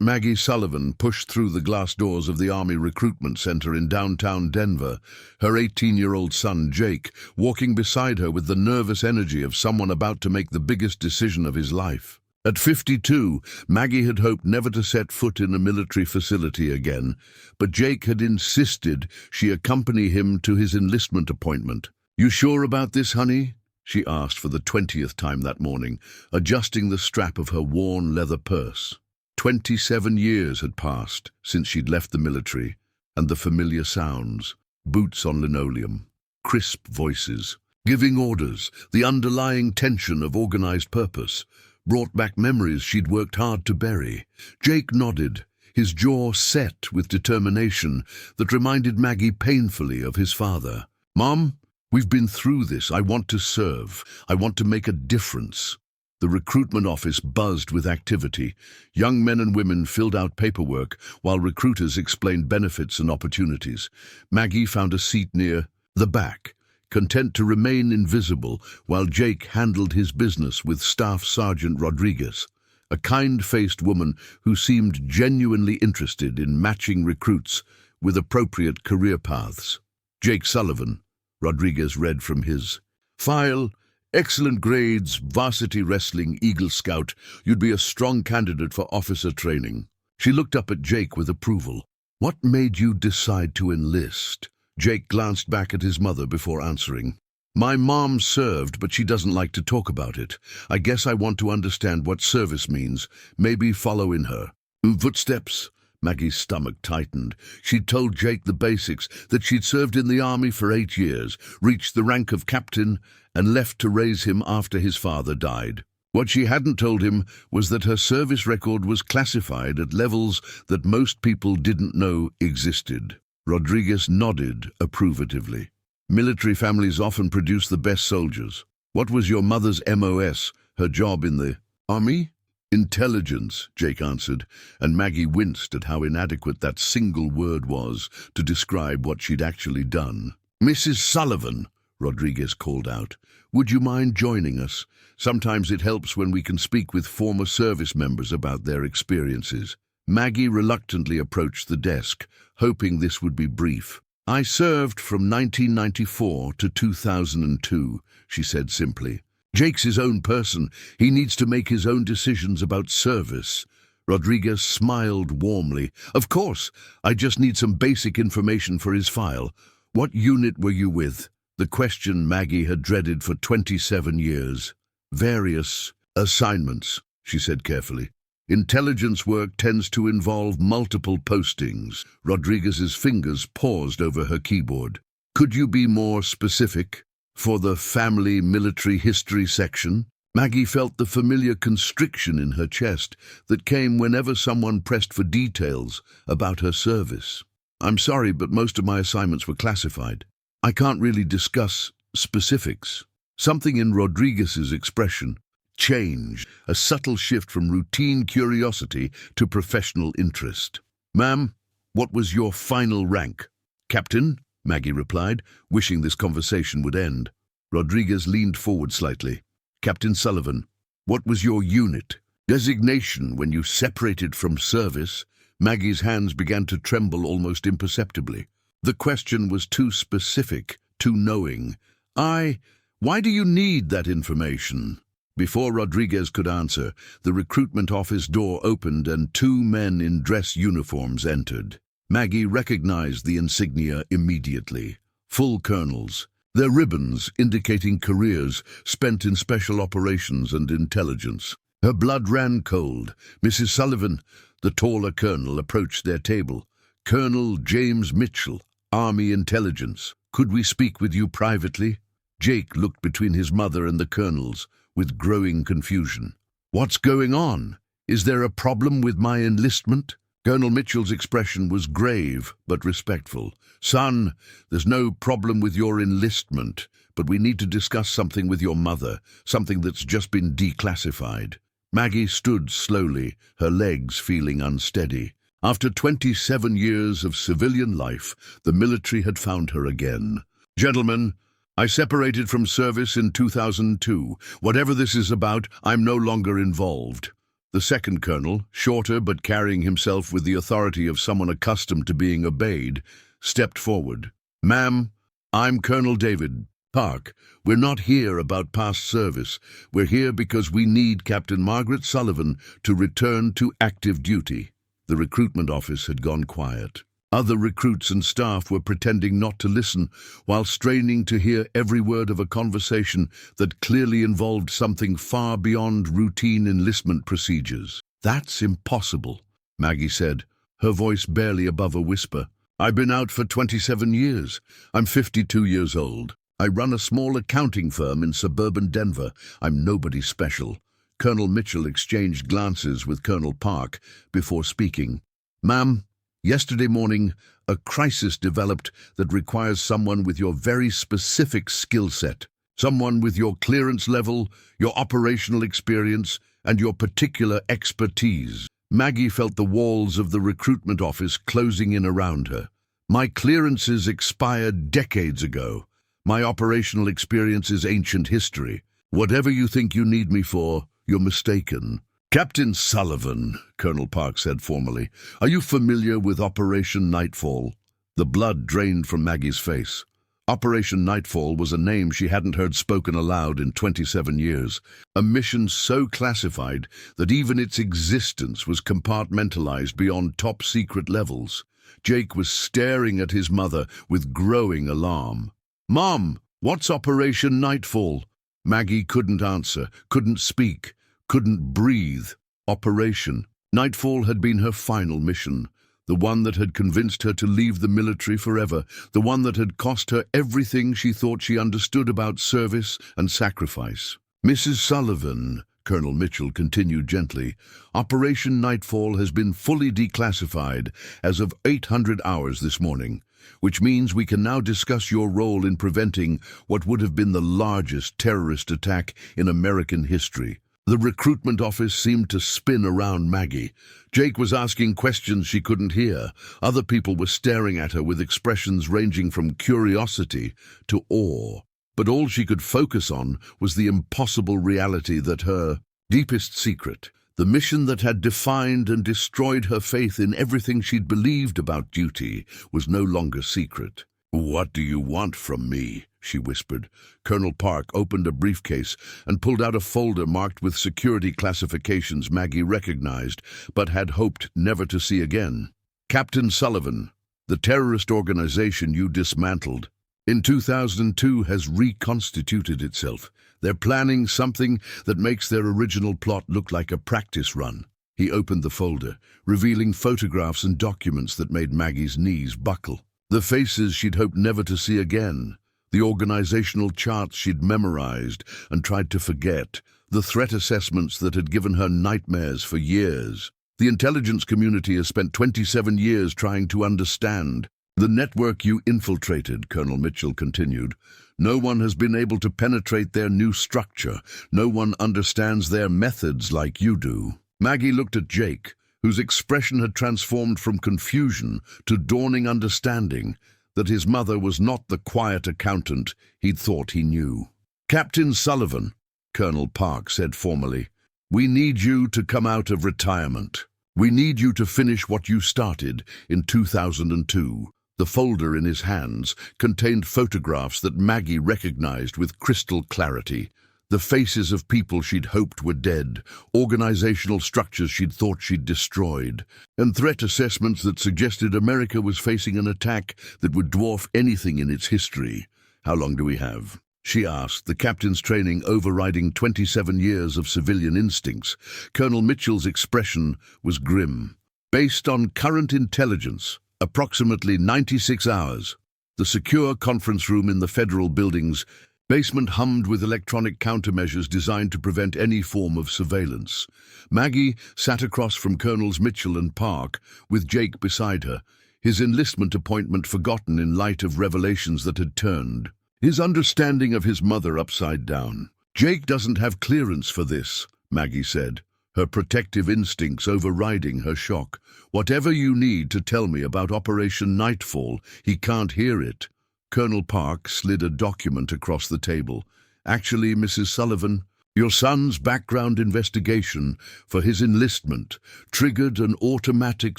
Maggie Sullivan pushed through the glass doors of the Army Recruitment Center in downtown Denver, her 18-year-old son, Jake, walking beside her with the nervous energy of someone about to make the biggest decision of his life. At 52, Maggie had hoped never to set foot in a military facility again, but Jake had insisted she accompany him to his enlistment appointment. "You sure about this, honey?" she asked for the 20th time that morning, adjusting the strap of her worn leather purse. 27 years had passed since she'd left the military, and the familiar sounds, boots on linoleum, crisp voices, giving orders, the underlying tension of organized purpose, brought back memories she'd worked hard to bury. Jake nodded, his jaw set with determination that reminded Maggie painfully of his father. "Mom, we've been through this. I want to serve. I want to make a difference." The recruitment office buzzed with activity. Young men and women filled out paperwork while recruiters explained benefits and opportunities. Maggie found a seat near the back, content to remain invisible while Jake handled his business with Staff Sergeant Rodriguez, a kind-faced woman who seemed genuinely interested in matching recruits with appropriate career paths. "Jake Sullivan," Rodriguez read from his file. "Excellent grades, varsity wrestling, Eagle Scout. You'd be a strong candidate for officer training." She looked up at Jake with approval. "What made you decide to enlist?" Jake glanced back at his mother before answering. "My mom served, but she doesn't like to talk about it. I guess I want to understand what service means, maybe follow in her." Footsteps. Maggie's stomach tightened. She'd told Jake the basics, that she'd served in the Army for 8 years, reached the rank of captain, and left to raise him after his father died. What she hadn't told him was that her service record was classified at levels that most people didn't know existed. Rodriguez nodded approvatively. "Military families often produce the best soldiers. What was your mother's MOS, her job in the Army?" "Intelligence," Jake answered, and Maggie winced at how inadequate that single word was to describe what she'd actually done. "Mrs. Sullivan," Rodriguez called out, "would you mind joining us? Sometimes it helps when we can speak with former service members about their experiences." Maggie reluctantly approached the desk, hoping this would be brief. "I served from 1994 to 2002, she said simply. "Jake's his own person. He needs to make his own decisions about service." Rodriguez smiled warmly. "Of course, I just need some basic information for his file. What unit were you with?" The question Maggie had dreaded for 27 years. "Various assignments," she said carefully. "Intelligence work tends to involve multiple postings." Rodriguez's fingers paused over her keyboard. "Could you be more specific? For the family military history section?" Maggie felt the familiar constriction in her chest that came whenever someone pressed for details about her service. "I'm sorry, but most of my assignments were classified. I can't really discuss specifics." Something in Rodriguez's expression changed, a subtle shift from routine curiosity to professional interest. "Ma'am, what was your final rank?" "Captain," Maggie replied, wishing this conversation would end. Rodriguez leaned forward slightly. "Captain Sullivan, what was your unit? Designation when you separated from service?" Maggie's hands began to tremble almost imperceptibly. The question was too specific, too knowing. Why do you need that information?" Before Rodriguez could answer, the recruitment office door opened and 2 men in dress uniforms entered. Maggie recognized the insignia immediately. Full colonels, their ribbons indicating careers spent in special operations and intelligence. Her blood ran cold. "Mrs. Sullivan," the taller colonel approached their table. "Colonel James Mitchell, Army Intelligence. Could we speak with you privately?" Jake looked between his mother and the colonels with growing confusion. "What's going on? Is there a problem with my enlistment?" Colonel Mitchell's expression was grave but respectful. "Son, there's no problem with your enlistment, but we need to discuss something with your mother, something that's just been declassified." Maggie stood slowly, her legs feeling unsteady. After 27 years of civilian life, the military had found her again. "Gentlemen, I separated from service in 2002. Whatever this is about, I'm no longer involved." The second colonel, shorter but carrying himself with the authority of someone accustomed to being obeyed, stepped forward. "Ma'am, I'm Colonel David Park. We're not here about past service. We're here because we need Captain Margaret Sullivan to return to active duty." The recruitment office had gone quiet. Other recruits and staff were pretending not to listen while straining to hear every word of a conversation that clearly involved something far beyond routine enlistment procedures. "That's impossible," Maggie said, her voice barely above a whisper. "I've been out for 27 years. I'm 52 years old. I run a small accounting firm in suburban Denver. I'm nobody special." Colonel Mitchell exchanged glances with Colonel Park before speaking. "Ma'am, yesterday morning, a crisis developed that requires someone with your very specific skill set. Someone with your clearance level, your operational experience, and your particular expertise." Maggie felt the walls of the recruitment office closing in around her. "My clearances expired decades ago. My operational experience is ancient history. Whatever you think you need me for, you're mistaken." "Captain Sullivan," Colonel Park said formally, "are you familiar with Operation Nightfall?" The blood drained from Maggie's face. Operation Nightfall was a name she hadn't heard spoken aloud in 27 years. A mission so classified that even its existence was compartmentalized beyond top-secret levels. Jake was staring at his mother with growing alarm. "Mom, what's Operation Nightfall?" Maggie couldn't answer, couldn't speak, couldn't breathe. Operation Nightfall had been her final mission, the one that had convinced her to leave the military forever, the one that had cost her everything she thought she understood about service and sacrifice. "Mrs. Sullivan," Colonel Mitchell continued gently, "Operation Nightfall has been fully declassified as of 800 hours this morning, which means we can now discuss your role in preventing what would have been the largest terrorist attack in American history." The recruitment office seemed to spin around Maggie. Jake was asking questions she couldn't hear. Other people were staring at her with expressions ranging from curiosity to awe. But all she could focus on was the impossible reality that her deepest secret, the mission that had defined and destroyed her faith in everything she'd believed about duty, was no longer secret. "What do you want from me?" she whispered. Colonel Park opened a briefcase and pulled out a folder marked with security classifications Maggie recognized, but had hoped never to see again. "Captain Sullivan, the terrorist organization you dismantled, in 2002 has reconstituted itself. They're planning something that makes their original plot look like a practice run." He opened the folder, revealing photographs and documents that made Maggie's knees buckle. The faces she'd hoped never to see again, the organizational charts she'd memorized and tried to forget, the threat assessments that had given her nightmares for years. "The intelligence community has spent 27 years trying to understand the network you infiltrated," Colonel Mitchell continued. "No one has been able to penetrate their new structure. No one understands their methods like you do." Maggie looked at Jake, whose expression had transformed from confusion to dawning understanding that his mother was not the quiet accountant he'd thought he knew. "Captain Sullivan," Colonel Park said formally, "we need you to come out of retirement. We need you to finish what you started in 2002. The folder in his hands contained photographs that Maggie recognized with crystal clarity. The faces of people she'd hoped were dead, organizational structures she'd thought she'd destroyed, and threat assessments that suggested America was facing an attack that would dwarf anything in its history. "How long do we have?" she asked, the captain's training overriding 27 years of civilian instincts. Colonel Mitchell's expression was grim. "Based on current intelligence, approximately 96 hours. The secure conference room in the federal building's basement hummed with electronic countermeasures designed to prevent any form of surveillance. Maggie sat across from Colonels Mitchell and Park, with Jake beside her, his enlistment appointment forgotten in light of revelations that had turned his understanding of his mother upside down. "Jake doesn't have clearance for this," Maggie said, her protective instincts overriding her shock. "Whatever you need to tell me about Operation Nightfall, he can't hear it." Colonel Park slid a document across the table. "Actually, Mrs. Sullivan, Your son's background investigation for his enlistment triggered an automatic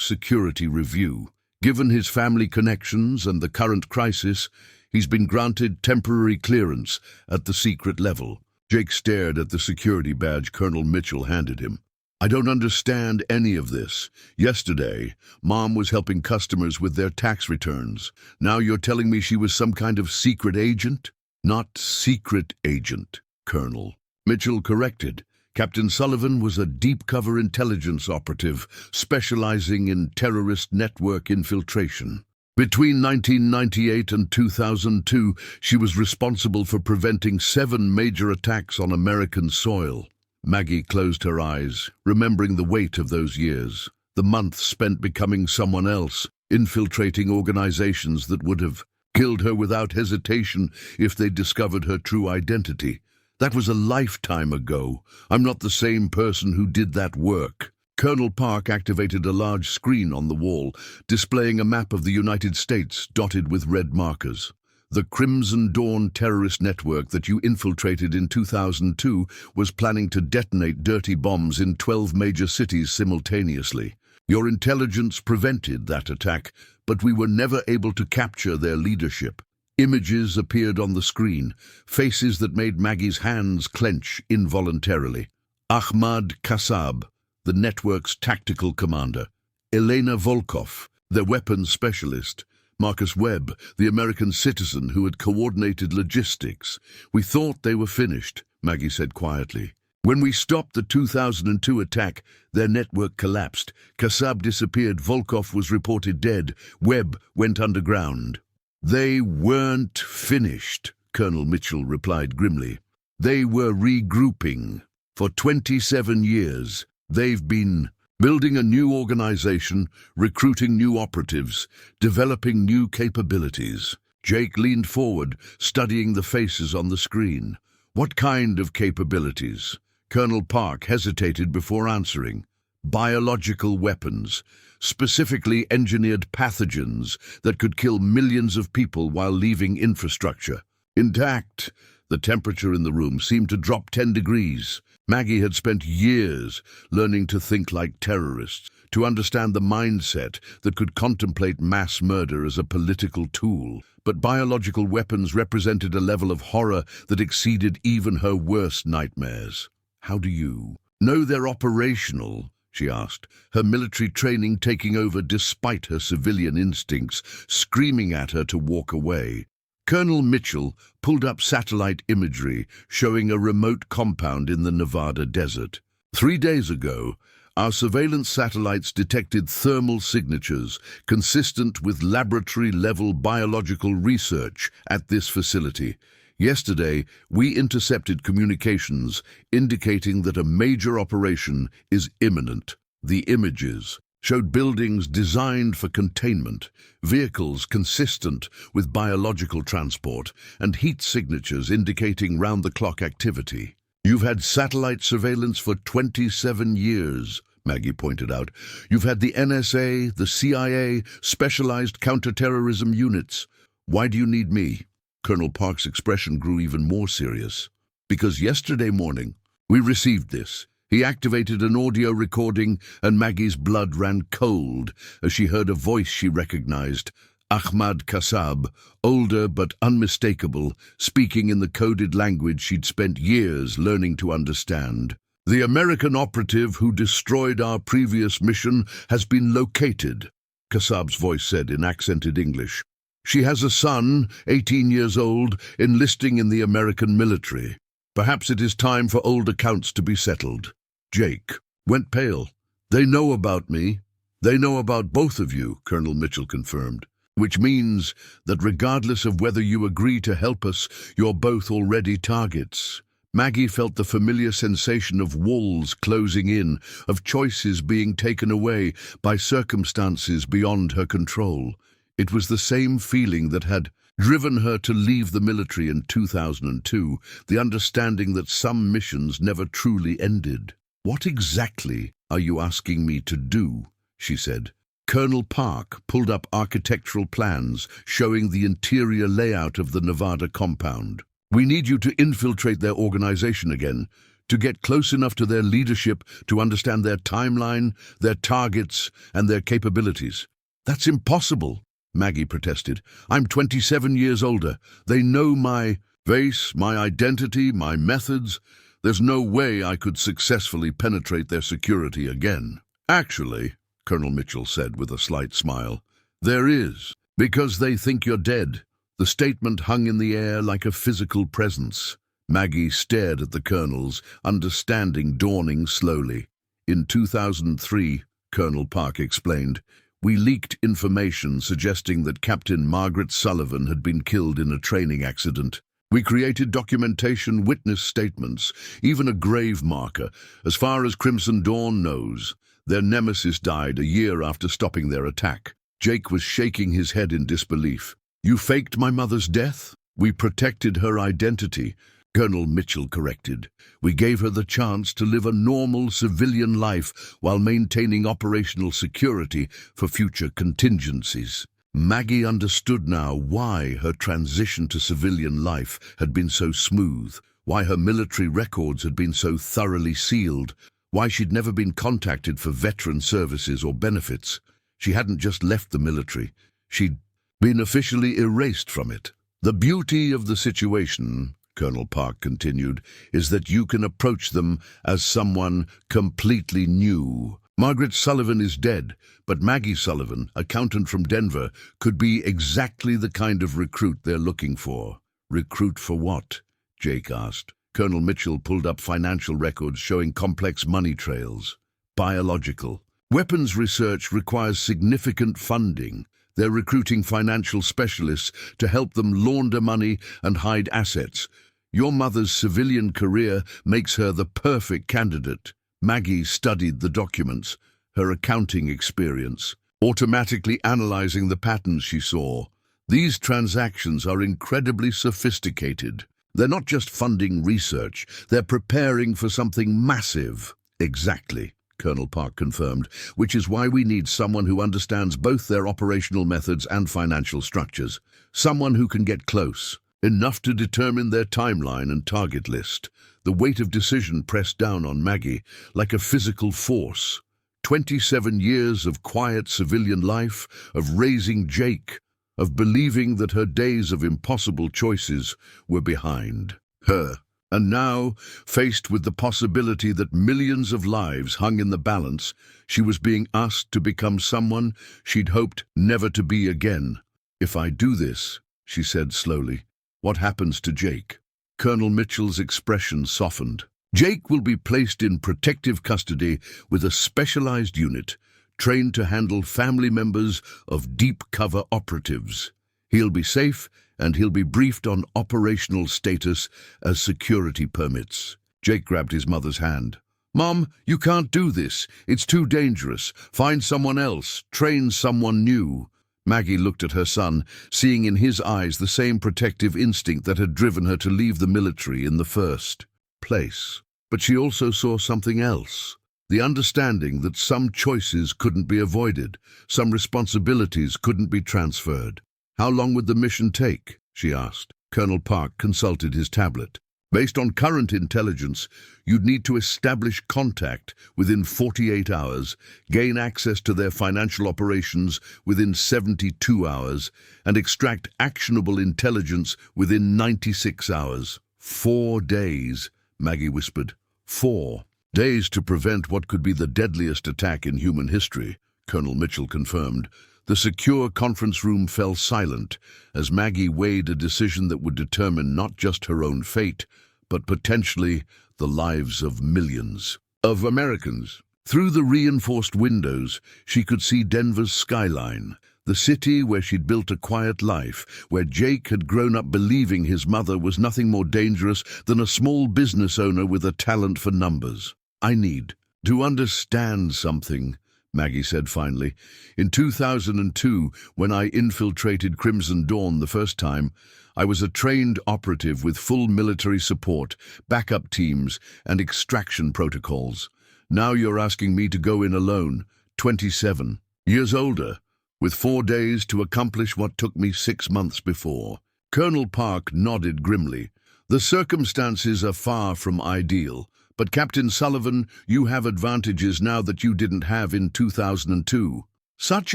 security review. Given his family connections and the current crisis, he's been granted temporary clearance at the secret level. Jake stared at the security badge Colonel Mitchell handed him. I don't understand any of this. Yesterday, Mom was helping customers with their tax returns. Now you're telling me she was some kind of secret agent? Not secret agent, Colonel. Mitchell corrected. Captain Sullivan was a deep-cover intelligence operative specializing in terrorist network infiltration. Between 1998 and 2002, she was responsible for preventing 7 major attacks on American soil. Maggie closed her eyes, remembering the weight of those years, the months spent becoming someone else, infiltrating organizations that would have killed her without hesitation if they discovered her true identity. That was a lifetime ago. I'm not the same person who did that work. Colonel Park activated a large screen on the wall, displaying a map of the United States dotted with red markers. The Crimson Dawn terrorist network that you infiltrated in 2002 was planning to detonate dirty bombs in 12 major cities simultaneously. Your intelligence prevented that attack, but we were never able to capture their leadership. Images appeared on the screen, faces that made Maggie's hands clench involuntarily. Ahmad Kassab, the network's tactical commander. Elena Volkov, their weapons specialist. Marcus Webb, the American citizen who had coordinated logistics. We thought they were finished, Maggie said quietly. When we stopped the 2002 attack, their network collapsed. Kassab disappeared, Volkov was reported dead, Webb went underground. They weren't finished, Colonel Mitchell replied grimly. They were regrouping. For 27 years, they've been building a new organization, recruiting new operatives, developing new capabilities. Jake leaned forward, studying the faces on the screen. What kind of capabilities? Colonel Park hesitated before answering. Biological weapons, specifically engineered pathogens that could kill millions of people while leaving infrastructure intact. The temperature in the room seemed to drop 10 degrees. Maggie had spent years learning to think like terrorists, to understand the mindset that could contemplate mass murder as a political tool. But biological weapons represented a level of horror that exceeded even her worst nightmares. How do you know they're operational? She asked, her military training taking over despite her civilian instincts, screaming at her to walk away. Colonel Mitchell pulled up satellite imagery showing a remote compound in the Nevada desert. 3 days ago, our surveillance satellites detected thermal signatures consistent with laboratory-level biological research at this facility. Yesterday, we intercepted communications indicating that a major operation is imminent. The images showed buildings designed for containment, vehicles consistent with biological transport, and heat signatures indicating round-the-clock activity. You've had satellite surveillance for 27 years, Maggie pointed out. You've had the NSA, the CIA, specialized counterterrorism units. Why do you need me? Colonel Park's expression grew even more serious. Because yesterday morning, we received this. He activated an audio recording, and Maggie's blood ran cold as she heard a voice she recognized. Ahmad Kassab, older but unmistakable, speaking in the coded language she'd spent years learning to understand. The American operative who destroyed our previous mission has been located, Kassab's voice said in accented English. She has a son, 18 years old, enlisting in the American military. Perhaps it is time for old accounts to be settled. Jake went pale. They know about me. They know about both of you, Colonel Mitchell confirmed, which means that regardless of whether you agree to help us, you're both already targets. Maggie felt the familiar sensation of walls closing in, of choices being taken away by circumstances beyond her control. It was the same feeling that had driven her to leave the military in 2002, the understanding that some missions never truly ended. What exactly are you asking me to do? She said. Colonel Park pulled up architectural plans showing the interior layout of the Nevada compound. We need you to infiltrate their organization again, to get close enough to their leadership to understand their timeline, their targets, and their capabilities. That's impossible, Maggie protested. I'm 27 years older. They know my face, my identity, my methods. There's no way I could successfully penetrate their security again. Actually, Colonel Mitchell said with a slight smile, there is, because they think you're dead. The statement hung in the air like a physical presence. Maggie stared at the colonels, understanding dawning slowly. In 2003, Colonel Park explained, we leaked information suggesting that Captain Margaret Sullivan had been killed in a training accident. We created documentation, witness statements, even a grave marker. As far as Crimson Dawn knows, their nemesis died a year after stopping their attack. Jake was shaking his head in disbelief. You faked my mother's death? We protected her identity, Colonel Mitchell corrected. We gave her the chance to live a normal civilian life while maintaining operational security for future contingencies. Maggie understood now why her transition to civilian life had been so smooth, why her military records had been so thoroughly sealed, why she'd never been contacted for veteran services or benefits. She hadn't just left the military, she'd been officially erased from it. The beauty of the situation, Colonel Park continued, is that you can approach them as someone completely new. Margaret Sullivan is dead, but Maggie Sullivan, accountant from Denver, could be exactly the kind of recruit they're looking for. Recruit for what? Jake asked. Colonel Mitchell pulled up financial records showing complex money trails. Biological. Weapons research requires significant funding. They're recruiting financial specialists to help them launder money and hide assets. Your mother's civilian career makes her the perfect candidate. Maggie studied the documents, her accounting experience, automatically analyzing the patterns she saw. These transactions are incredibly sophisticated. They're not just funding research, they're preparing for something massive. Exactly, Colonel Park confirmed, which is why we need someone who understands both their operational methods and financial structures. Someone who can get close, enough to determine their timeline and target list. The weight of decision pressed down on Maggie like a physical force. 27 years of quiet civilian life, of raising Jake, of believing that her days of impossible choices were behind her. And now, faced with the possibility that millions of lives hung in the balance, she was being asked to become someone she'd hoped never to be again. If I do this, she said slowly, what happens to Jake? Colonel Mitchell's expression softened. Jake will be placed in protective custody with a specialized unit, trained to handle family members of deep cover operatives. He'll be safe, and he'll be briefed on operational status as security permits. Jake grabbed his mother's hand. Mom, you can't do this. It's too dangerous. Find someone else. Train someone new. Maggie looked at her son, seeing in his eyes the same protective instinct that had driven her to leave the military in the first place. But she also saw something else. The understanding that some choices couldn't be avoided, some responsibilities couldn't be transferred. How long would the mission take? She asked. Colonel Park consulted his tablet. Based on current intelligence, you'd need to establish contact within 48 hours, gain access to their financial operations within 72 hours, and extract actionable intelligence within 96 hours. 4 days, Maggie whispered. 4 days to prevent what could be the deadliest attack in human history, Colonel Mitchell confirmed. The secure conference room fell silent as Maggie weighed a decision that would determine not just her own fate, but potentially the lives of millions of Americans. Through the reinforced windows, she could see Denver's skyline, the city where she'd built a quiet life, where Jake had grown up believing his mother was nothing more dangerous than a small business owner with a talent for numbers. I need to understand something, Maggie said finally. In 2002, when I infiltrated Crimson Dawn the first time, I was a trained operative with full military support, backup teams, and extraction protocols. Now you're asking me to go in alone, 27 years older, with 4 days to accomplish what took me 6 months before. Colonel Park nodded grimly. The circumstances are far from ideal, But Captain Sullivan, you have advantages now that you didn't have in 2002. Such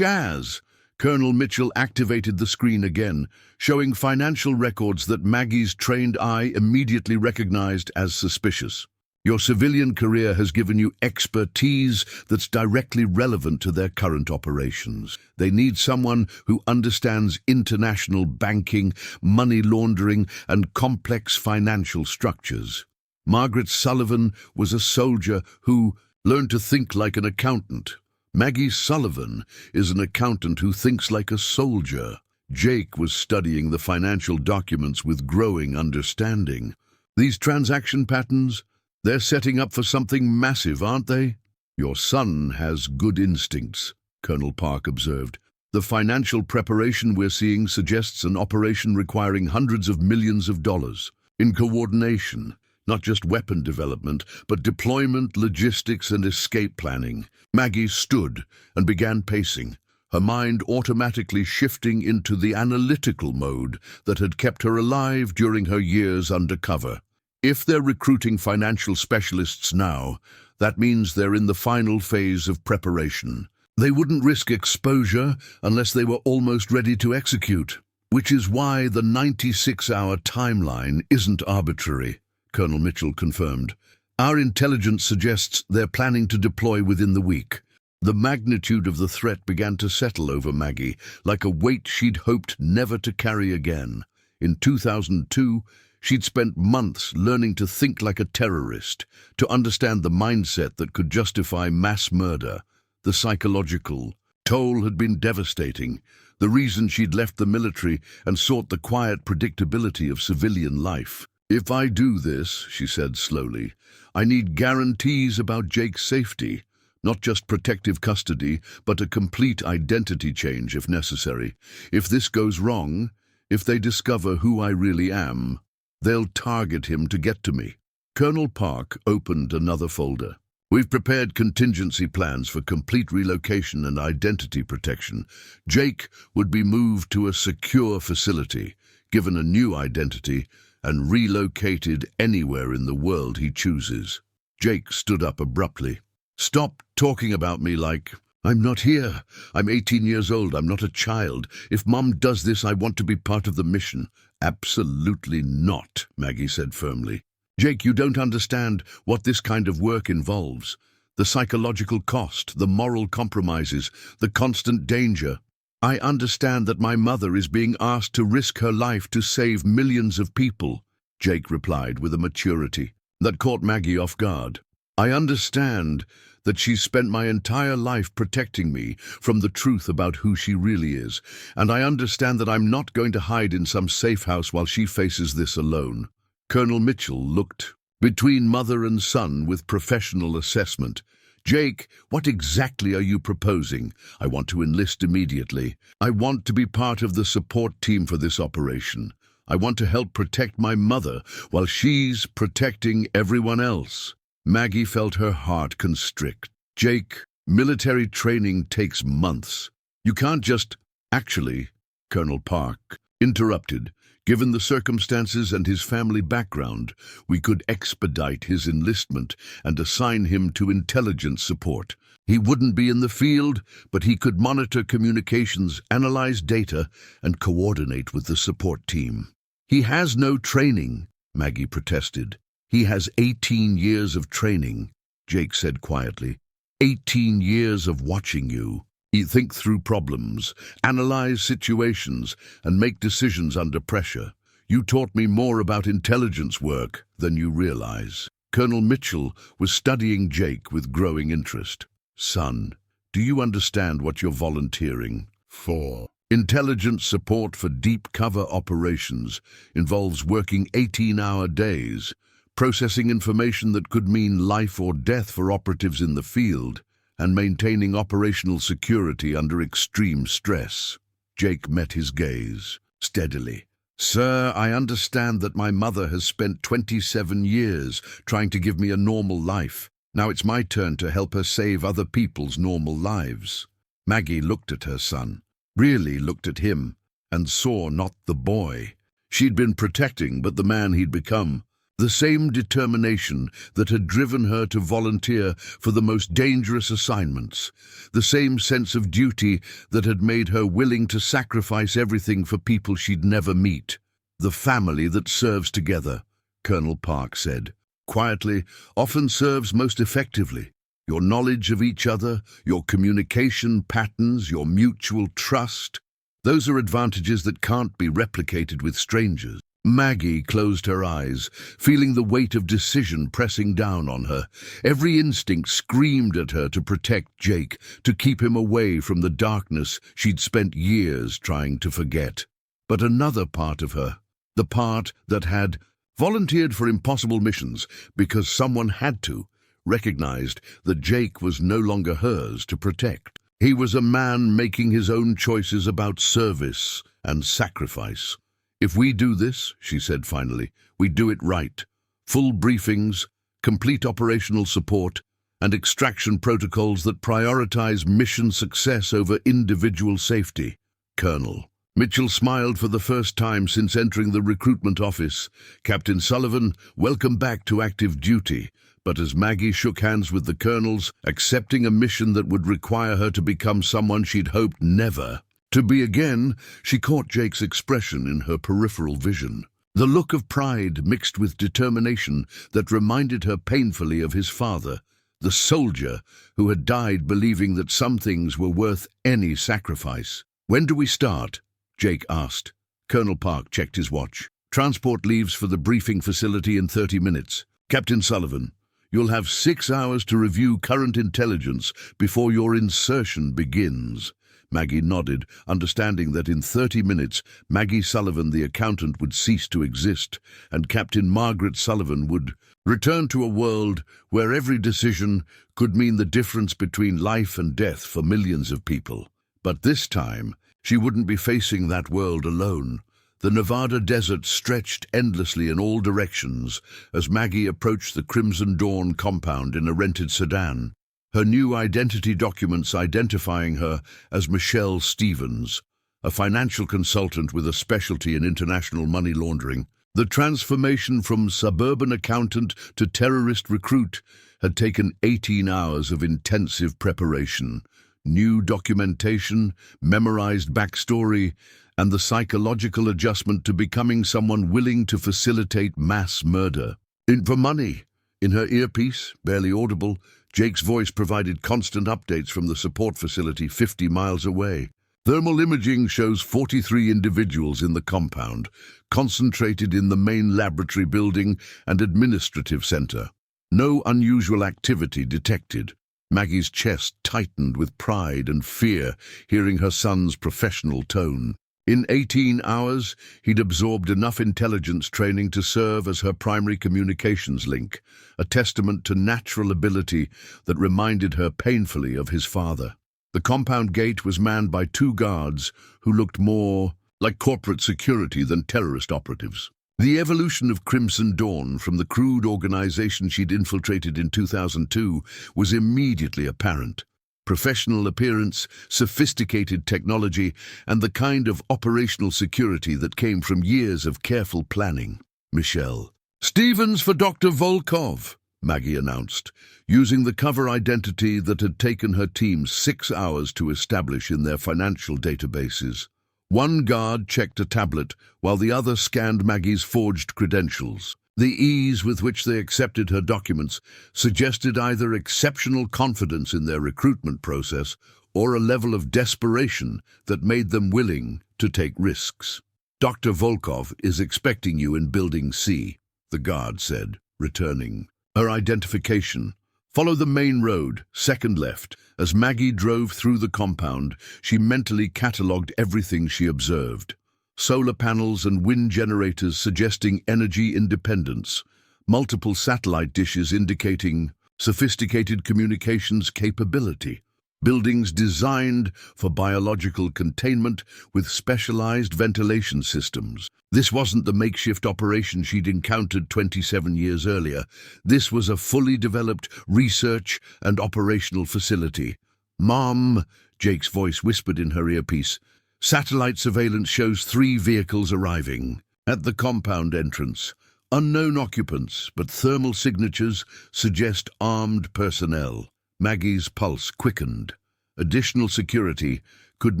as... Colonel Mitchell activated the screen again, showing financial records that Maggie's trained eye immediately recognized as suspicious. Your civilian career has given you expertise that's directly relevant to their current operations. They need someone who understands international banking, money laundering, and complex financial structures. Margaret Sullivan was a soldier who learned to think like an accountant. Maggie Sullivan is an accountant who thinks like a soldier. Jake was studying the financial documents with growing understanding. These transaction patterns, they're setting up for something massive, aren't they? Your son has good instincts, Colonel Park observed. The financial preparation we're seeing suggests an operation requiring hundreds of millions of dollars in coordination. Not just weapon development, but deployment, logistics, and escape planning. Maggie stood and began pacing, her mind automatically shifting into the analytical mode that had kept her alive during her years undercover. If they're recruiting financial specialists now, that means they're in the final phase of preparation. They wouldn't risk exposure unless they were almost ready to execute, which is why the 96-hour timeline isn't arbitrary. Colonel Mitchell confirmed. Our intelligence suggests they're planning to deploy within the week. The magnitude of the threat began to settle over Maggie, like a weight she'd hoped never to carry again. In 2002, she'd spent months learning to think like a terrorist, to understand the mindset that could justify mass murder. The psychological toll had been devastating, the reason she'd left the military and sought the quiet predictability of civilian life. If I do this, she said slowly, I need guarantees about Jake's safety, not just protective custody, but a complete identity change if necessary. If this goes wrong, if they discover who I really am, they'll target him to get to me. Colonel Park opened another folder. We've prepared contingency plans for complete relocation and identity protection. Jake would be moved to a secure facility, given a new identity, and relocated anywhere in the world he chooses. Jake stood up abruptly. Stop talking about me like, I'm not here. I'm 18 years old. I'm not a child. If Mom does this, I want to be part of the mission. Absolutely not, Maggie said firmly. Jake, you don't understand what this kind of work involves. The psychological cost, the moral compromises, the constant danger. I understand that my mother is being asked to risk her life to save millions of people, Jake replied with a maturity that caught Maggie off guard. I understand that she's spent my entire life protecting me from the truth about who she really is, and I understand that I'm not going to hide in some safe house while she faces this alone. Colonel Mitchell looked between mother and son with professional assessment. Jake, what exactly are you proposing? I want to enlist immediately. I want to be part of the support team for this operation. I want to help protect my mother while she's protecting everyone else. Maggie felt her heart constrict. Jake, military training takes months. You can't just... Actually, Colonel Park interrupted. Given the circumstances and his family background, we could expedite his enlistment and assign him to intelligence support. He wouldn't be in the field, but he could monitor communications, analyze data, and coordinate with the support team. He has no training, Maggie protested. He has 18 years of training, Jake said quietly. 18 years of watching you. You think through problems, analyze situations, and make decisions under pressure. You taught me more about intelligence work than you realize. Colonel Mitchell was studying Jake with growing interest. Son, do you understand what you're volunteering for? Intelligence support for deep cover operations involves working 18-hour days, processing information that could mean life or death for operatives in the field, and maintaining operational security under extreme stress. Jake met his gaze steadily. Sir, I understand that my mother has spent 27 years trying to give me a normal life. Now it's my turn to help her save other people's normal lives. Maggie looked at her son, really looked at him, and saw not the boy she'd been protecting, but the man he'd become. The same determination that had driven her to volunteer for the most dangerous assignments. The same sense of duty that had made her willing to sacrifice everything for people she'd never meet. "The family that serves together," Colonel Park said, quietly, "often serves most effectively. Your knowledge of each other, your communication patterns, your mutual trust, those are advantages that can't be replicated with strangers." Maggie closed her eyes, feeling the weight of decision pressing down on her. Every instinct screamed at her to protect Jake, to keep him away from the darkness she'd spent years trying to forget. But another part of her, the part that had volunteered for impossible missions because someone had to, recognized that Jake was no longer hers to protect. He was a man making his own choices about service and sacrifice. "If we do this," she said finally, "we do it right. Full briefings, complete operational support, and extraction protocols that prioritize mission success over individual safety." "Colonel." Mitchell smiled for the first time since entering the recruitment office. "Captain Sullivan, welcome back to active duty." But as Maggie shook hands with the colonels, accepting a mission that would require her to become someone she'd hoped never to be again, she caught Jake's expression in her peripheral vision. The look of pride mixed with determination that reminded her painfully of his father, the soldier who had died believing that some things were worth any sacrifice. "When do we start?" Jake asked. Colonel Park checked his watch. "Transport leaves for the briefing facility in 30 minutes. Captain Sullivan, you'll have 6 hours to review current intelligence before your insertion begins." Maggie nodded, understanding that in 30 minutes Maggie Sullivan, the accountant, would cease to exist, and Captain Margaret Sullivan would return to a world where every decision could mean the difference between life and death for millions of people. But this time, she wouldn't be facing that world alone. The Nevada desert stretched endlessly in all directions as Maggie approached the Crimson Dawn compound in a rented sedan, her new identity documents identifying her as Michelle Stevens, a financial consultant with a specialty in international money laundering. The transformation from suburban accountant to terrorist recruit had taken 18 hours of intensive preparation. New documentation, memorized backstory, and the psychological adjustment to becoming someone willing to facilitate mass murder. "In for money." In her earpiece, barely audible, Jake's voice provided constant updates from the support facility 50 miles away. Thermal imaging shows 43 individuals in the compound, concentrated in the main laboratory building and administrative center. No unusual activity detected. Maggie's chest tightened with pride and fear, hearing her son's professional tone. In 18 hours, he'd absorbed enough intelligence training to serve as her primary communications link, a testament to natural ability that reminded her painfully of his father. The compound gate was manned by 2 guards who looked more like corporate security than terrorist operatives. The evolution of Crimson Dawn from the crude organization she'd infiltrated in 2002 was immediately apparent. Professional appearance, sophisticated technology, and the kind of operational security that came from years of careful planning. "Michelle Stevens for Dr. Volkov," Maggie announced, using the cover identity that had taken her team 6 hours to establish in their financial databases. One guard checked a tablet while the other scanned Maggie's forged credentials. The ease with which they accepted her documents suggested either exceptional confidence in their recruitment process or a level of desperation that made them willing to take risks. "Dr. Volkov is expecting you in Building C," the guard said, returning her identification. "Follow the main road, second left." As Maggie drove through the compound, she mentally catalogued everything she observed. Solar panels and wind generators suggesting energy independence, multiple satellite dishes indicating sophisticated communications capability, buildings designed for biological containment with specialized ventilation systems. This wasn't the makeshift operation she'd encountered 27 years earlier. This was a fully developed research and operational facility. "Mom," Jake's voice whispered in her earpiece, "satellite surveillance shows 3 vehicles arriving." At the compound entrance, Unknown occupants, but thermal signatures suggest armed personnel. Maggie's pulse quickened. Additional security could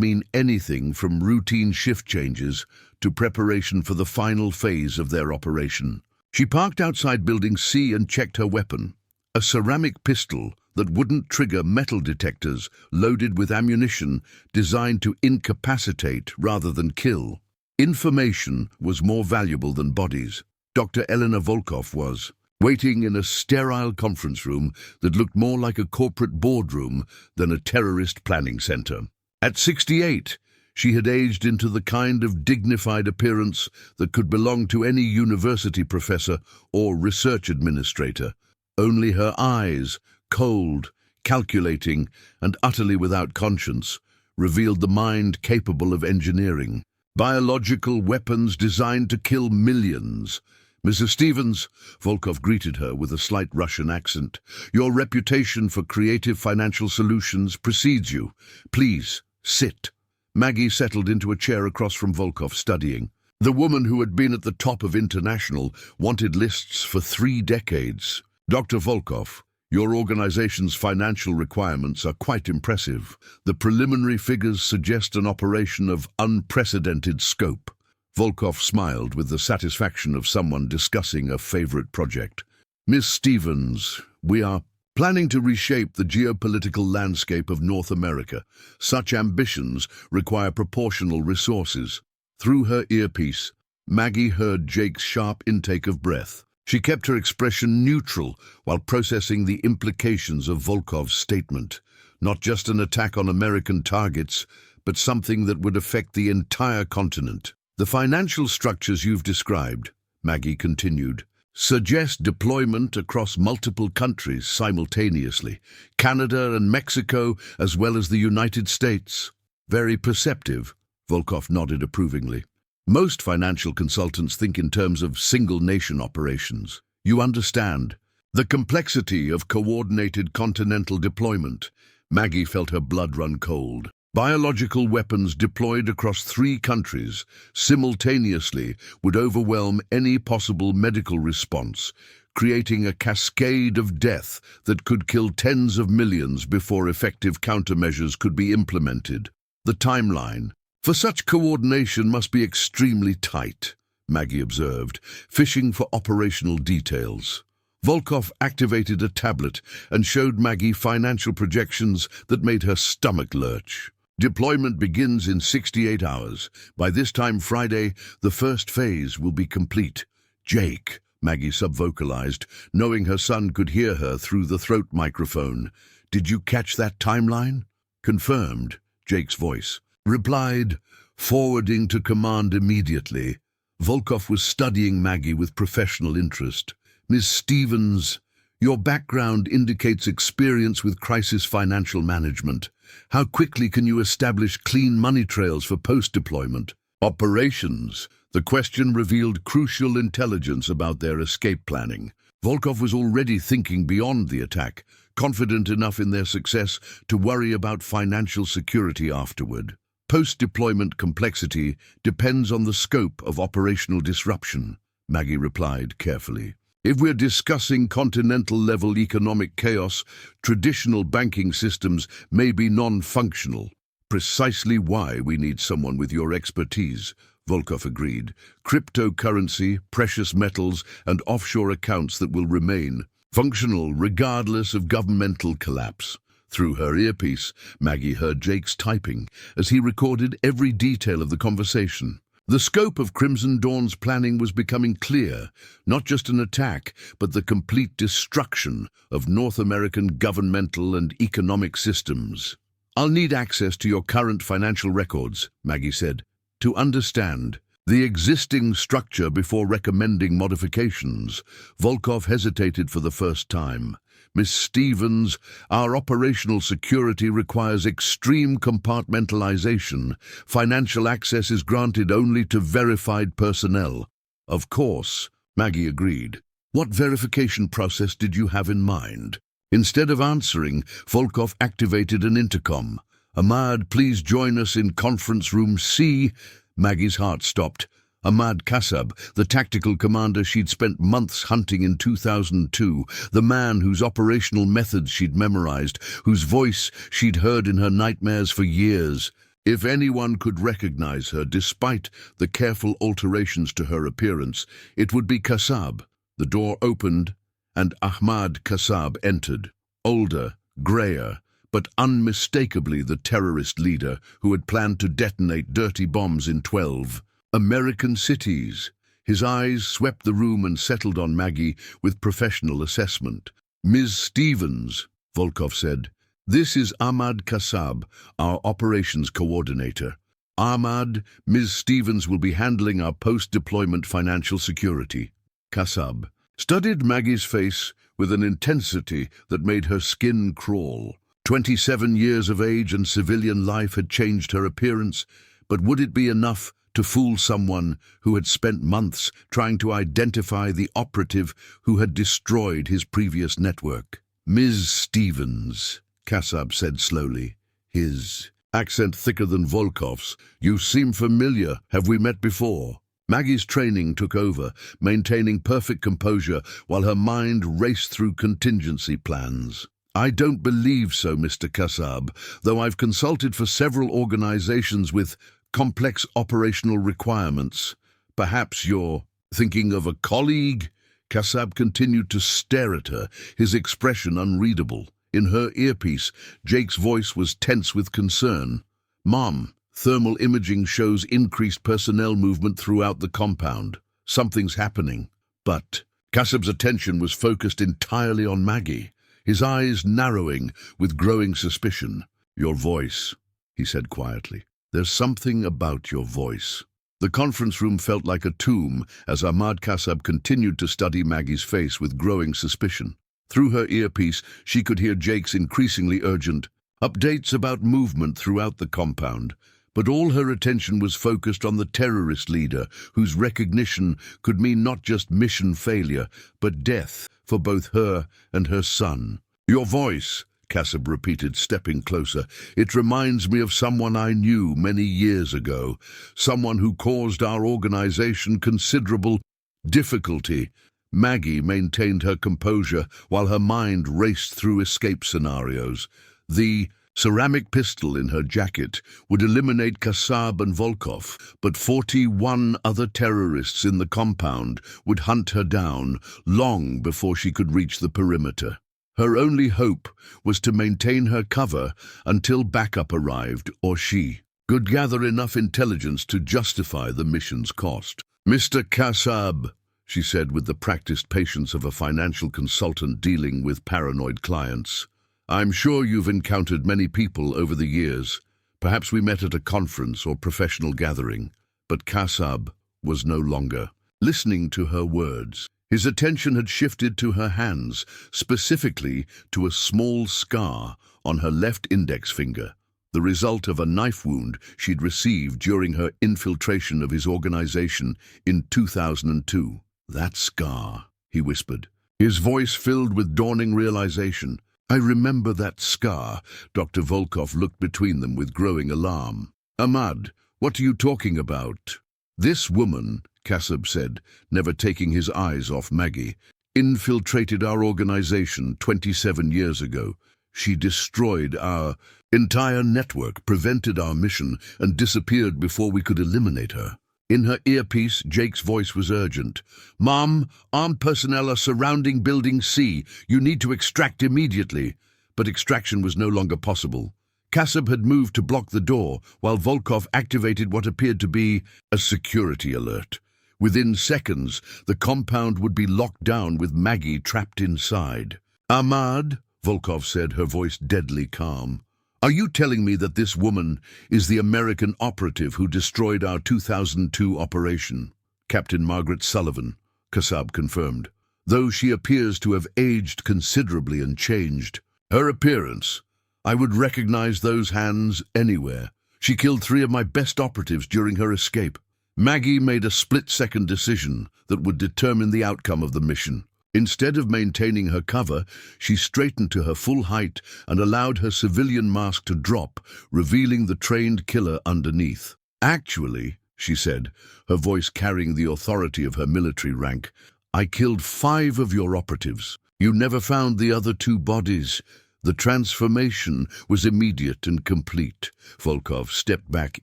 mean anything from routine shift changes to preparation for the final phase of their operation. She parked outside Building C and checked her weapon. A ceramic pistol that wouldn't trigger metal detectors, loaded with ammunition designed to incapacitate rather than kill. Information was more valuable than bodies. Dr. Elena Volkov was waiting in a sterile conference room that looked more like a corporate boardroom than a terrorist planning center. At 68, she had aged into the kind of dignified appearance that could belong to any university professor or research administrator. Only her eyes, cold, calculating, and utterly without conscience, revealed the mind capable of engineering. Biological weapons designed to kill millions. "Mrs. Stevens," Volkov greeted her with a slight Russian accent, "your reputation for creative financial solutions precedes you. Please, sit." Maggie settled into a chair across from Volkov, studying. The woman who had been at the top of International wanted lists for 3 decades. "Dr. Volkov, your organization's financial requirements are quite impressive. The preliminary figures suggest an operation of unprecedented scope." Volkov smiled with the satisfaction of someone discussing a favorite project. "Miss Stevens, we are planning to reshape the geopolitical landscape of North America. Such ambitions require proportional resources." Through her earpiece, Maggie heard Jake's sharp intake of breath. She kept her expression neutral while processing the implications of Volkov's statement. Not just an attack on American targets, but something that would affect the entire continent. "The financial structures you've described," Maggie continued, "suggest deployment across multiple countries simultaneously, Canada and Mexico as well as the United States." "Very perceptive," Volkov nodded approvingly. "Most financial consultants think in terms of single-nation operations. You understand the complexity of coordinated continental deployment." Maggie felt her blood run cold. Biological weapons deployed across 3 countries simultaneously would overwhelm any possible medical response, creating a cascade of death that could kill tens of millions before effective countermeasures could be implemented. The timeline for such coordination must be extremely tight, Maggie observed, fishing for operational details. Volkov activated a tablet and showed Maggie financial projections that made her stomach lurch. "Deployment begins in 68 hours. By this time Friday, the first phase will be complete." "Jake," Maggie subvocalized, knowing her son could hear her through the throat microphone. "Did you catch that timeline?" "Confirmed," Jake's voice replied, forwarding to command immediately. Volkov was studying Maggie with professional interest. "Miss Stevens, your background indicates experience with crisis financial management. How quickly can you establish clean money trails for post-deployment?" "Operations." The question revealed crucial intelligence about their escape planning. Volkov was already thinking beyond the attack, confident enough in their success to worry about financial security afterward. "Post-deployment complexity depends on the scope of operational disruption," Maggie replied carefully. "If we're discussing continental-level economic chaos, traditional banking systems may be non-functional." "Precisely why we need someone with your expertise," Volkov agreed. "Cryptocurrency, precious metals, and offshore accounts that will remain functional regardless of governmental collapse." Through her earpiece, Maggie heard Jake's typing as he recorded every detail of the conversation. The scope of Crimson Dawn's planning was becoming clear, not just an attack, but the complete destruction of North American governmental and economic systems. "I'll need access to your current financial records," Maggie said, "to understand the existing structure before recommending modifications." Volkov hesitated for the first time. "Miss Stevens, our operational security requires extreme compartmentalization. Financial access is granted only to verified personnel." "Of course," Maggie agreed. "What verification process did you have in mind?" Instead of answering, Volkov activated an intercom. "Ahmad, please join us in conference room C." Maggie's heart stopped. Ahmad Kasab, the tactical commander she'd spent months hunting in 2002, the man whose operational methods she'd memorized, whose voice she'd heard in her nightmares for years. If anyone could recognize her despite the careful alterations to her appearance, it would be Kasab. The door opened, and Ahmad Kasab entered. Older, grayer, but unmistakably the terrorist leader who had planned to detonate dirty bombs in 12 American cities. His eyes swept the room and settled on Maggie with professional assessment. "Ms. Stevens," Volkov said, "this is Ahmad Kasab, our operations coordinator. Ahmad, Ms. Stevens will be handling our post-deployment financial security." Kasab studied Maggie's face with an intensity that made her skin crawl. 27 years of age and civilian life had changed her appearance, but would it be enough to fool someone who had spent months trying to identify the operative who had destroyed his previous network? "Ms. Stevens," Kasab said slowly, his accent thicker than Volkov's. "You seem familiar. Have we met before?" Maggie's training took over, maintaining perfect composure while her mind raced through contingency plans. "I don't believe so, Mr. Kasab, though I've consulted for several organizations with complex operational requirements. Perhaps you're thinking of a colleague?" Kasab continued to stare at her, his expression unreadable. In her earpiece, Jake's voice was tense with concern. "Mom, thermal imaging shows increased personnel movement throughout the compound. Something's happening." But Kasab's attention was focused entirely on Maggie, his eyes narrowing with growing suspicion. "Your voice," he said quietly. "There's something about your voice." The conference room felt like a tomb as Ahmad Kasab continued to study Maggie's face with growing suspicion. Through her earpiece, she could hear Jake's increasingly urgent updates about movement throughout the compound, but all her attention was focused on the terrorist leader, whose recognition could mean not just mission failure, but death for both her and her son. "Your voice," Kasab repeated, stepping closer. "It reminds me of someone I knew many years ago, someone who caused our organization considerable difficulty." Maggie maintained her composure while her mind raced through escape scenarios. The ceramic pistol in her jacket would eliminate Kasab and Volkov, but 41 other terrorists in the compound would hunt her down long before she could reach the perimeter. Her only hope was to maintain her cover until backup arrived or she could gather enough intelligence to justify the mission's cost. "Mr. Kasab," she said with the practiced patience of a financial consultant dealing with paranoid clients, "I'm sure you've encountered many people over the years. Perhaps we met at a conference or professional gathering." But Kasab was no longer listening to her words. His attention had shifted to her hands, specifically to a small scar on her left index finger, the result of a knife wound she'd received during her infiltration of his organization in 2002. "That scar," he whispered, his voice filled with dawning realization. "I remember that scar." Dr. Volkov looked between them with growing alarm. "Ahmad, what are you talking about?" "This woman," Kasab said, never taking his eyes off Maggie, "infiltrated our organization 27 years ago. She destroyed our entire network, prevented our mission, and disappeared before we could eliminate her." In her earpiece, Jake's voice was urgent. "Mom, armed personnel are surrounding Building C. You need to extract immediately." But extraction was no longer possible. Kasab had moved to block the door, while Volkov activated what appeared to be a security alert. Within seconds, the compound would be locked down with Maggie trapped inside. "Ahmad," Volkov said, her voice deadly calm, "are you telling me that this woman is the American operative who destroyed our 2002 operation?" "Captain Margaret Sullivan," Kasab confirmed, "though she appears to have aged considerably and changed. Her appearance, I would recognize those hands anywhere. She killed 3 of my best operatives during her escape." Maggie made a split-second decision that would determine the outcome of the mission. Instead of maintaining her cover, she straightened to her full height and allowed her civilian mask to drop, revealing the trained killer underneath. Actually, she said, her voice carrying the authority of her military rank. "I killed 5 of your operatives. You never found the other 2 bodies. The transformation was immediate and complete." Volkov stepped back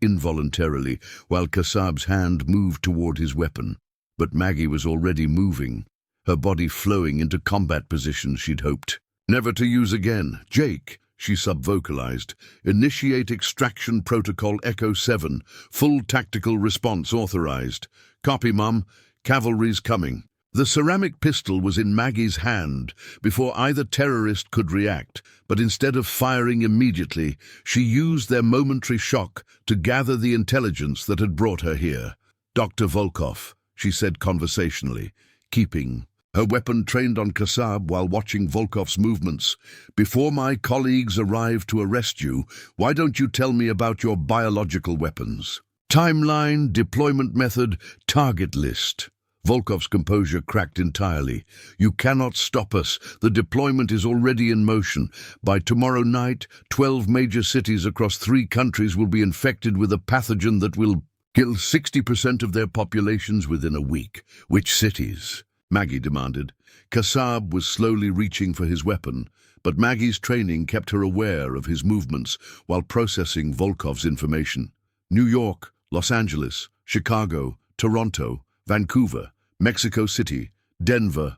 involuntarily while Kassab's hand moved toward his weapon. But Maggie was already moving, her body flowing into combat position she'd hoped. "Never to use again. Jake," she sub-vocalized. "Initiate extraction protocol Echo 7. Full tactical response authorized. Copy, Mum. Cavalry's coming." The ceramic pistol was in Maggie's hand before either terrorist could react, but instead of firing immediately, she used their momentary shock to gather the intelligence that had brought her here. "Dr. Volkov," she said conversationally, keeping her weapon trained on Kassab while watching Volkov's movements. "Before my colleagues arrive to arrest you, why don't you tell me about your biological weapons? Timeline, deployment method, target list." Volkov's composure cracked entirely. "You cannot stop us. The deployment is already in motion. By tomorrow night, 12 major cities across 3 countries will be infected with a pathogen that will kill 60% of their populations within a week." "Which cities?" Maggie demanded. Kassab was slowly reaching for his weapon, but Maggie's training kept her aware of his movements while processing Volkov's information. "New York, Los Angeles, Chicago, Toronto, Vancouver, Mexico City, Denver."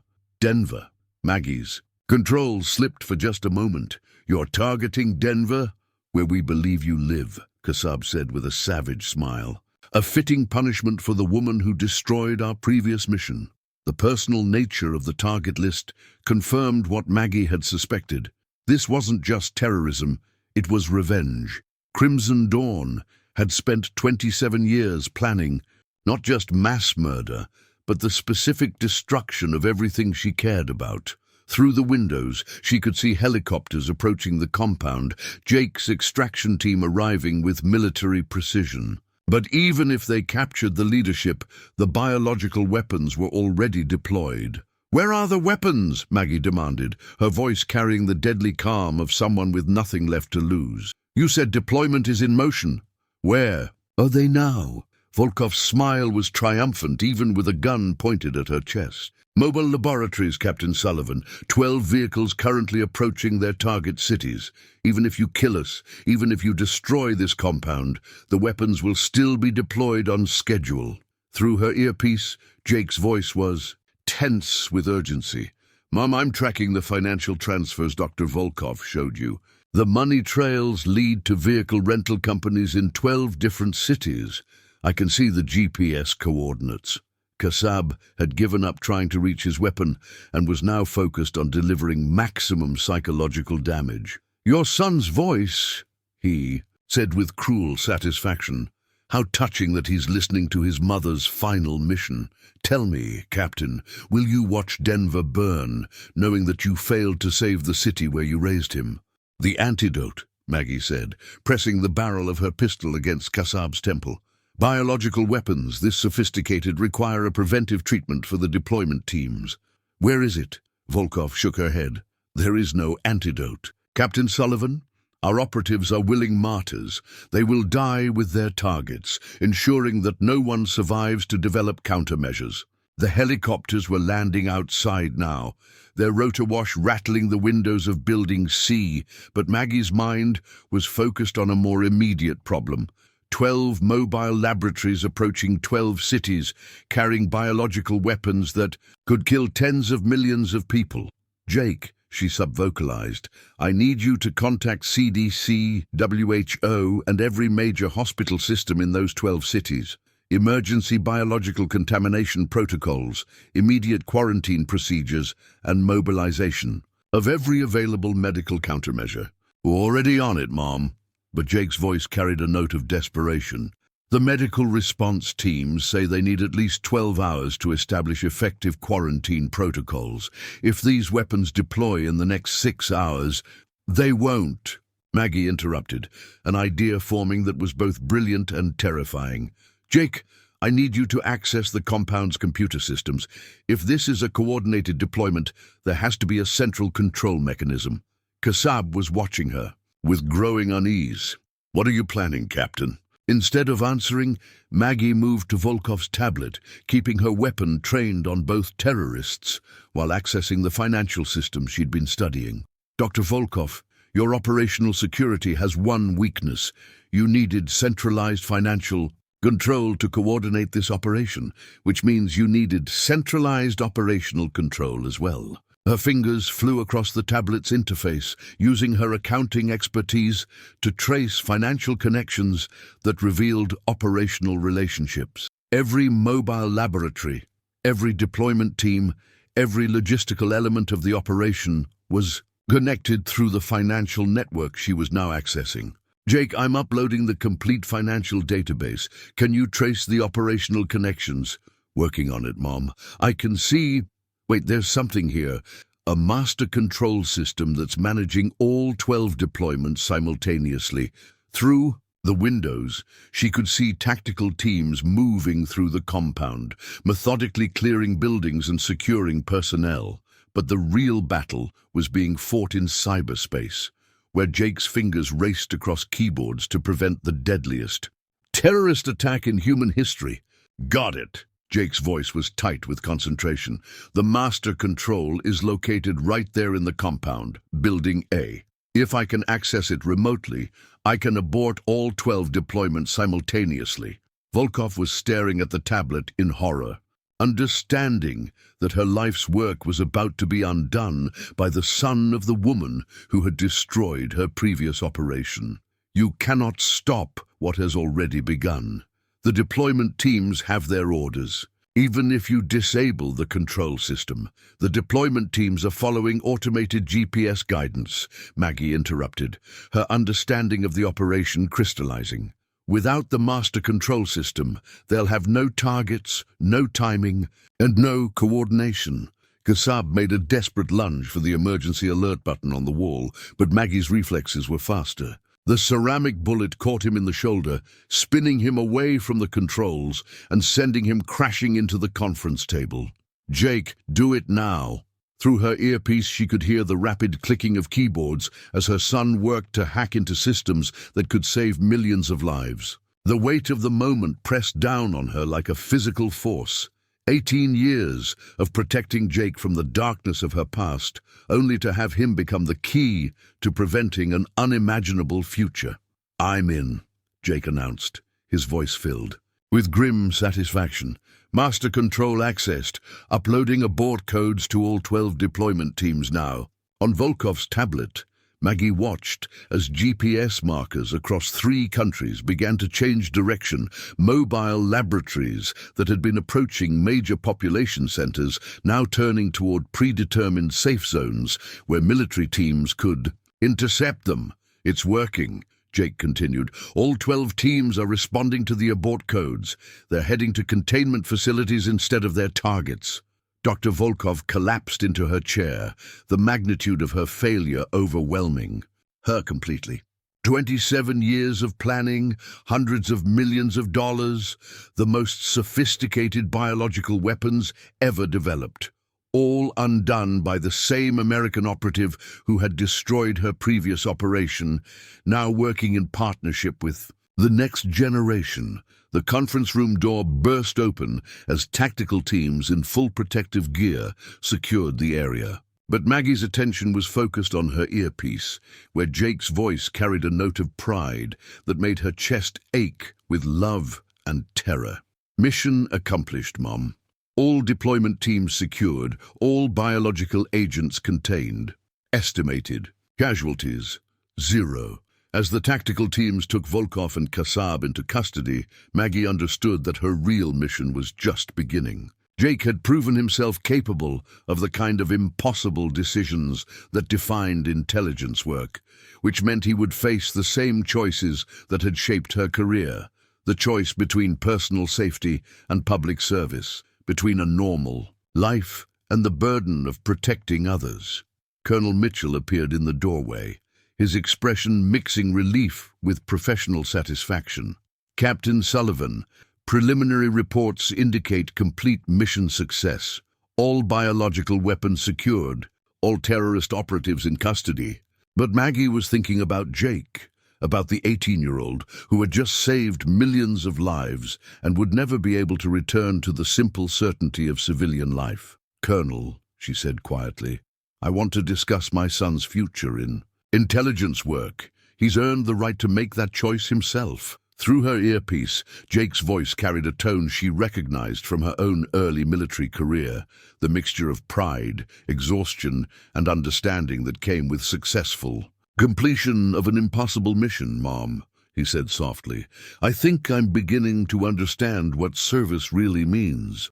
Maggie's control slipped for just a moment. "You're targeting Denver, where we believe you live," Kassab said with a savage smile. "A fitting punishment for the woman who destroyed our previous mission." The personal nature of the target list confirmed what Maggie had suspected. This wasn't just terrorism, it was revenge. Crimson Dawn had spent 27 years planning not just mass murder, but the specific destruction of everything she cared about. Through the windows, she could see helicopters approaching the compound, Jake's extraction team arriving with military precision. But even if they captured the leadership, the biological weapons were already deployed. "Where are the weapons?" Maggie demanded, her voice carrying the deadly calm of someone with nothing left to lose. "You said deployment is in motion. Where are they now?" Volkov's smile was triumphant, even with a gun pointed at her chest. "Mobile laboratories, Captain Sullivan. 12 vehicles currently approaching their target cities. Even if you kill us, even if you destroy this compound, the weapons will still be deployed on schedule." Through her earpiece, Jake's voice was tense with urgency. "Mom, I'm tracking the financial transfers Dr. Volkov showed you. The money trails lead to vehicle rental companies in 12 different cities. I can see the GPS coordinates." Kassab had given up trying to reach his weapon and was now focused on delivering maximum psychological damage. "Your son's voice," he said with cruel satisfaction. "How touching that he's listening to his mother's final mission. Tell me, Captain, will you watch Denver burn, knowing that you failed to save the city where you raised him?" "The antidote," Maggie said, pressing the barrel of her pistol against Kassab's temple. "Biological weapons, this sophisticated, require a preventive treatment for the deployment teams." "Where is it?" Volkov shook her head. "There is no antidote. Captain Sullivan, our operatives are willing martyrs. They will die with their targets, ensuring that no one survives to develop countermeasures." The helicopters were landing outside now, their rotor wash rattling the windows of Building C, but Maggie's mind was focused on a more immediate problem. 12 mobile laboratories approaching 12 cities, carrying biological weapons that could kill tens of millions of people. "Jake," she sub-vocalized, "I need you to contact CDC, WHO, and every major hospital system in those 12 cities. Emergency biological contamination protocols, immediate quarantine procedures, and mobilization of every available medical countermeasure." "Already on it, Mom." But Jake's voice carried a note of desperation. "The medical response teams say they need at least 12 hours to establish effective quarantine protocols. If these weapons deploy in the next 6 hours, they won't." Maggie interrupted, an idea forming that was both brilliant and terrifying. "Jake, I need you to access the compound's computer systems. If this is a coordinated deployment, there has to be a central control mechanism." Kassab was watching her with growing unease. "What are you planning, Captain?" Instead of answering, Maggie moved to Volkov's tablet, keeping her weapon trained on both terrorists while accessing the financial system she'd been studying. Dr. Volkov, your operational security has one weakness. You needed centralized financial control to coordinate this operation, which means you needed centralized operational control as well. Her fingers flew across the tablet's interface, using her accounting expertise to trace financial connections that revealed operational relationships. Every mobile laboratory, every deployment team, every logistical element of the operation was connected through the financial network she was now accessing. Jake, I'm uploading the complete financial database. Can you trace the operational connections? Working on it, Mom. I can see... Wait, there's something here. A master control system that's managing all 12 deployments simultaneously. Through the windows, she could see tactical teams moving through the compound, methodically clearing buildings and securing personnel. But the real battle was being fought in cyberspace, where Jake's fingers raced across keyboards to prevent the deadliest terrorist attack in human history. Got it. Jake's voice was tight with concentration. The master control is located right there in the compound, Building A. If I can access it remotely, I can abort all 12 deployments simultaneously. Volkov was staring at the tablet in horror, understanding that her life's work was about to be undone by the son of the woman who had destroyed her previous operation. You cannot stop what has already begun. The deployment teams have their orders. Even if you disable the control system, the deployment teams are following automated GPS guidance, Maggie interrupted, her understanding of the operation crystallizing. Without the master control system, they'll have no targets, no timing, and no coordination. Kassab made a desperate lunge for the emergency alert button on the wall, but Maggie's reflexes were faster. The ceramic bullet caught him in the shoulder, spinning him away from the controls and sending him crashing into the conference table. Jake, do it now. Through her earpiece, she could hear the rapid clicking of keyboards as her son worked to hack into systems that could save millions of lives. The weight of the moment pressed down on her like a physical force. 18 years of protecting Jake from the darkness of her past, only to have him become the key to preventing an unimaginable future. I'm in, Jake announced, his voice filled with grim satisfaction. Master control accessed, uploading abort codes to all 12 deployment teams now. On Volkov's tablet, Maggie watched as GPS markers across 3 countries began to change direction. Mobile laboratories that had been approaching major population centers now turning toward predetermined safe zones where military teams could intercept them. It's working, Jake continued. All 12 teams are responding to the abort codes. They're heading to containment facilities instead of their targets. Dr. Volkov collapsed into her chair, the magnitude of her failure overwhelming her completely. 27 years of planning, hundreds of millions of dollars, the most sophisticated biological weapons ever developed, all undone by the same American operative who had destroyed her previous operation, now working in partnership with the next generation. The conference room door burst open as tactical teams in full protective gear secured the area. But Maggie's attention was focused on her earpiece, where Jake's voice carried a note of pride that made her chest ache with love and terror. Mission accomplished, Mom. All deployment teams secured, all biological agents contained. Estimated. Casualties, 0. As the tactical teams took Volkov and Kassab into custody, Maggie understood that her real mission was just beginning. Jake had proven himself capable of the kind of impossible decisions that defined intelligence work, which meant he would face the same choices that had shaped her career, the choice between personal safety and public service, between a normal life and the burden of protecting others. Colonel Mitchell appeared in the doorway, his expression mixing relief with professional satisfaction. Captain Sullivan, preliminary reports indicate complete mission success. All biological weapons secured, all terrorist operatives in custody. But Maggie was thinking about Jake, about the 18-year-old who had just saved millions of lives and would never be able to return to the simple certainty of civilian life. "Colonel," she said quietly, "I want to discuss my son's future in intelligence work. He's earned the right to make that choice himself." Through her earpiece, Jake's voice carried a tone she recognized from her own early military career, the mixture of pride, exhaustion, and understanding that came with successful completion of an impossible mission, Mom, he said softly. "I think I'm beginning to understand what service really means."